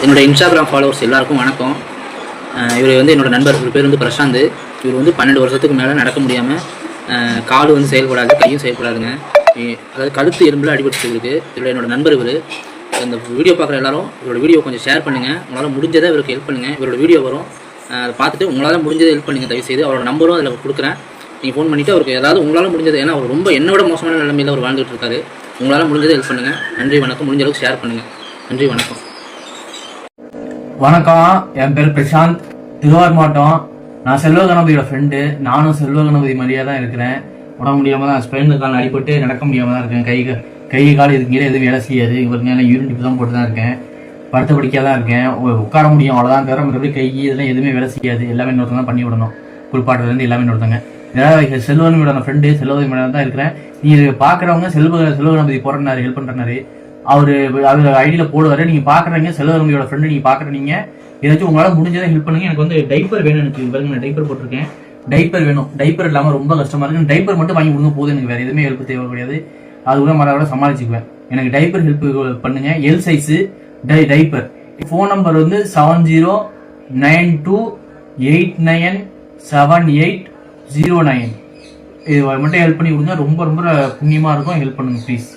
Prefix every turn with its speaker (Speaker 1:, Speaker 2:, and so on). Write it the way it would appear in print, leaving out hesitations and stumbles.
Speaker 1: என்னோட Instagram followers எல்லாருக்கும் வணக்கம். இவர் வந்து என்னோட நண்பர். இவர் பேர் வந்து பிரசாந்த். இவர் வந்து 12 வருஷத்துக்கு மேலே நடக்க முடியாமல் கால் வந்து செயல்படாது, கையும் செயல்படாதுங்க. அதாவது கழுத்து எலும்பில் அடிபட்டு இருக்கு. இவர் என்னோட நண்பர். இவர் இந்த வீடியோ பார்க்குற எல்லாரும் இவரோட வீடியோ கொஞ்சம் ஷேர் பண்ணுங்கள். உங்களால் முடிஞ்சதை இவருக்கு ஹெல்ப் பண்ணுங்கள். இவரோட வீடியோ வரும், அதை பார்த்துட்டு உங்களால் முடிஞ்சதை ஹெல்ப் பண்ணுங்கள் தயவுசெய்து. அவரோட நம்பரும் அதில் கொடுக்குறேன். நீங்கள் ஃபோன் பண்ணிவிட்டு அவருக்கு ஏதாவது உங்களால் முடிஞ்சது, ஏன்னா அவர் ரொம்ப என்னோட மோசமான நிலைமையில் அவர் வாழ்ந்துட்டு இருக்காரு. உங்களால் முடிஞ்சதை ஹெல்ப் பண்ணுங்கள். நன்றி வணக்கம். முடிஞ்ச அளவுக்கு ஷேர் பண்ணுங்கள். நன்றி வணக்கம்.
Speaker 2: வணக்கம், என் பேர் பிரசாந்த், திருவாரூர் மாவட்டம். நான் செல்வ கணபதியோட ஃப்ரெண்டு. நானும் செல்வ கணபதி மாதிரியே தான் இருக்கிறேன். உடம்பு முடியாமல் தான் ஸ்பைன் கால் அடிபட்டு நடக்க முடியாமல் தான் இருக்கேன். கை கால் இதுக்கு மேலே எதுவும் வேலை செய்யாது. இவருக்கு மேலே யூரின் டிப் தான் போட்டு தான் இருக்கேன். படுத்த படிக்காக தான் இருக்கேன். உட்கார முடியும் அவ்வளோதான், தவிர மற்றபடி கை இதெல்லாம் எதுவுமே வேலை செய்யாது. எல்லாமே இன்னொருத்தங்க தான் பண்ணி விடணும். குளிப்பாட்டுலேருந்து எல்லாமே இன்னொருத்தங்க. ஏதாவது செல்வகணபதியோட ஃப்ரெண்டு, செல்வகணபதி மேலே தான் இருக்கிறேன். நீங்கள் பார்க்குறவங்க செல்வ கணபதி போடுறாரு, ஹெல்ப் பண்ணுறாரு. அவர் ஐடியில் போடுவார். நீங்கள் பார்க்குறீங்க செல்வகணபதியோட ஃப்ரெண்டு, நீங்கள் பார்க்குறீங்க. ஏதாச்சும் உங்களால் முடிஞ்சதை ஹெல்ப் பண்ணுங்க. எனக்கு வந்து டைப்பர் வேணும். எனக்கு பாருங்க, நான் டைப்பர் போட்டிருக்கேன். டைப்பர் வேணும். டைப்பர் இல்லாமல் ரொம்ப கஷ்டமாக இருக்கு. டைப்பர் மட்டும் வாங்கி கொடுங்க போதும். எனக்கு வேறு எதுவுமே ஹெல்ப் தேவை கிடையாது. அது கூட மறக்க சமாளிச்சுக்குவேன். எனக்கு டைப்பர் ஹெல்ப் பண்ணுங்க. L size diaper. Phone number வந்து 7092897809. இது மட்டும் ஹெல்ப் பண்ணி கொடுங்க. ரொம்ப ரொம்ப புண்ணியமாக இருக்கும். ஹெல்ப் பண்ணுங்க ப்ளீஸ்.